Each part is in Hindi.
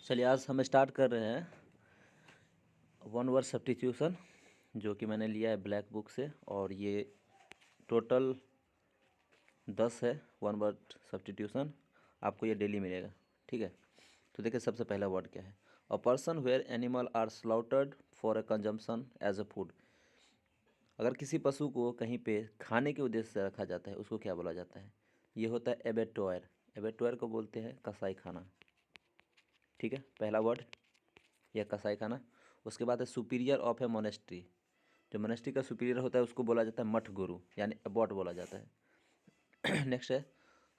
चलिए आज हम स्टार्ट कर रहे हैं वन वर्ड सब्स्टिट्यूशन, जो कि मैंने लिया है ब्लैक बुक से, और ये टोटल 10 है वन वर्ड सब्स्टिट्यूशन। आपको ये डेली मिलेगा, ठीक है। तो देखिए सबसे पहला वर्ड क्या है। A person where animal are slaughtered for a consumption as a food. अगर किसी पशु को कहीं पे खाने के उद्देश्य से रखा जाता है उसको क्या बोला जाता है। ये होता है एबेटोयर। एबेटोयर को बोलते हैं कसाई खाना, ठीक है। पहला वर्ड या कसाई खाना। उसके बाद है सुपीरियर ऑफ ए मोनेस्ट्री। जो मोनेस्ट्री का सुपीरियर होता है उसको बोला जाता है मठ गुरु, यानी अबॉट बोला जाता है। नेक्स्ट है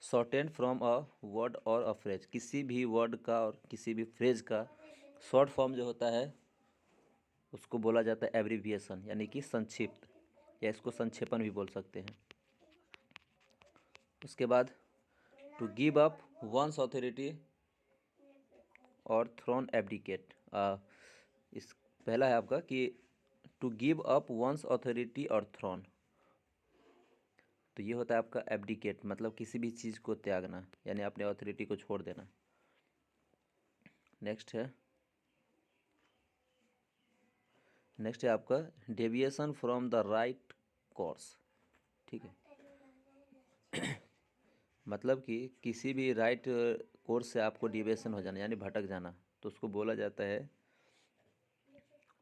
शॉर्टेंड फ्रॉम अ वर्ड और अ फ्रेज। किसी भी वर्ड का और किसी भी फ्रेज का शॉर्ट फॉर्म जो होता है उसको बोला जाता है एब्रीविएशन, यानी कि संक्षिप्त, या इसको संक्षेपण भी बोल सकते हैं। उसके बाद to give up one's authority और थ्रोन एब्डिकेट। इस पहला है आपका कि to give up one's authority और थ्रोन, तो ये होता है आपका एब्डिकेट, मतलब किसी भी चीज़ को त्यागना, यानी अपने ऑथोरिटी को छोड़ देना। नेक्स्ट है आपका deviation from the right course, ठीक है। मतलब कि किसी भी राइट कोर्स से आपको डिविएशन हो जाना, यानी भटक जाना, तो उसको बोला जाता है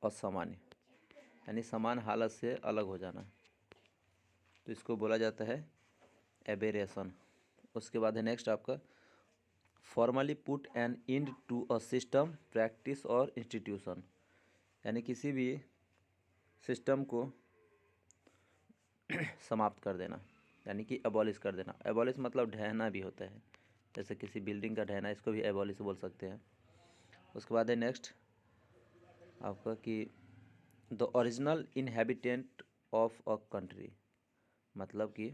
असामान्य, यानी समान हालत से अलग हो जाना, तो इसको बोला जाता है एबेरेशन। उसके बाद है नेक्स्ट आपका formally put an end to a system, practice और इंस्टीट्यूशन, यानी किसी भी सिस्टम को समाप्त कर देना, यानी कि एबॉलिश कर देना। एबॉलिश मतलब ढहना भी होता है, जैसे किसी बिल्डिंग का ढहना, इसको भी एबॉलिश बोल सकते हैं। उसके बाद है नेक्स्ट आपका कि the original inhabitant of a country, मतलब कि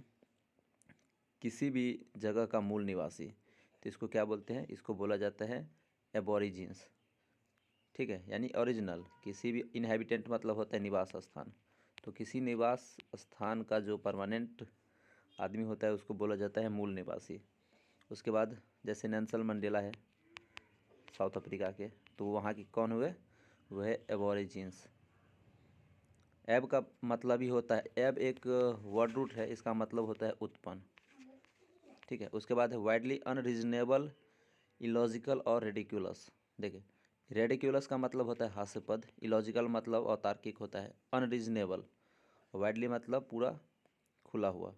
किसी भी जगह का मूल निवासी, तो इसको क्या बोलते हैं, इसको बोला जाता है एबोरिजिन्स, ठीक है। यानी ओरिजिनल, किसी भी इनहेबिटेंट मतलब होता है निवास स्थान, तो किसी निवास स्थान का जो परमानेंट आदमी होता है उसको बोला जाता है मूल निवासी। उसके बाद जैसे नेल्सन मंडेला है साउथ अफ्रीका के, तो वहाँ की कौन हुए, वह एबोरिजिन्स। एब का मतलब ही होता है, एब एक वर्ड रूट है, इसका मतलब होता है उत्पन्न, ठीक है। उसके बाद है वाइडली अनरीजनेबल, इलॉजिकल और रेडिकुलस। देखिए रेडिकुलस का मतलब होता है हास्यास्पद, इलॉजिकल मतलब अतार्किक होता है, अनरीजनेबल, वाइडली मतलब पूरा खुला हुआ,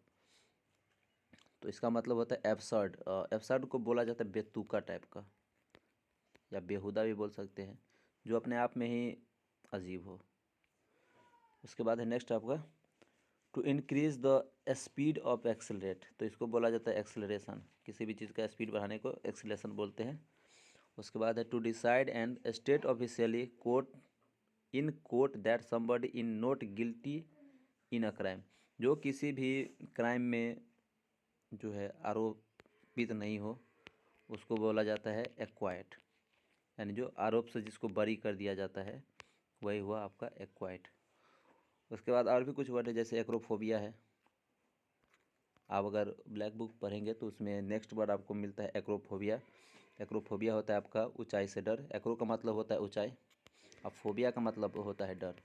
तो इसका मतलब होता है एब्सर्ड। एब्सर्ड को बोला जाता है बेतुका टाइप का, या बेहुदा भी बोल सकते हैं, जो अपने आप में ही अजीब हो। उसके बाद है नेक्स्ट आपका to increase the speed of accelerate, तो इसको बोला जाता है एक्सेलरेशन, किसी भी चीज़ का स्पीड बढ़ाने को एक्सेलरेशन बोलते हैं। उसके बाद है to decide and state officially court in court that somebody in not guilty in a crime, जो किसी भी क्राइम में जो है आरोपित नहीं हो उसको बोला जाता है एक्वाइट, यानी जो आरोप से जिसको बरी कर दिया जाता है वही हुआ आपका एक्वाइट। उसके बाद और भी कुछ वर्ड है, जैसे एक्रोफोबिया है। आप अगर ब्लैक बुक पढ़ेंगे तो उसमें नेक्स्ट वर्ड आपको मिलता है एक्रोफोबिया। एक्रोफोबिया होता है आपका ऊंचाई से डर। एक्रो का मतलब होता है ऊंचाई, अब फोबिया का मतलब होता है डर,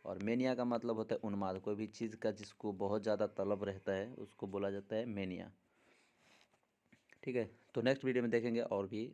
और मेनिया का मतलब होता है उन्माद। कोई भी चीज़ का जिसको बहुत ज़्यादा तलब रहता है उसको बोला जाता है मेनिया, ठीक है। तो नेक्स्ट वीडियो में देखेंगे और भी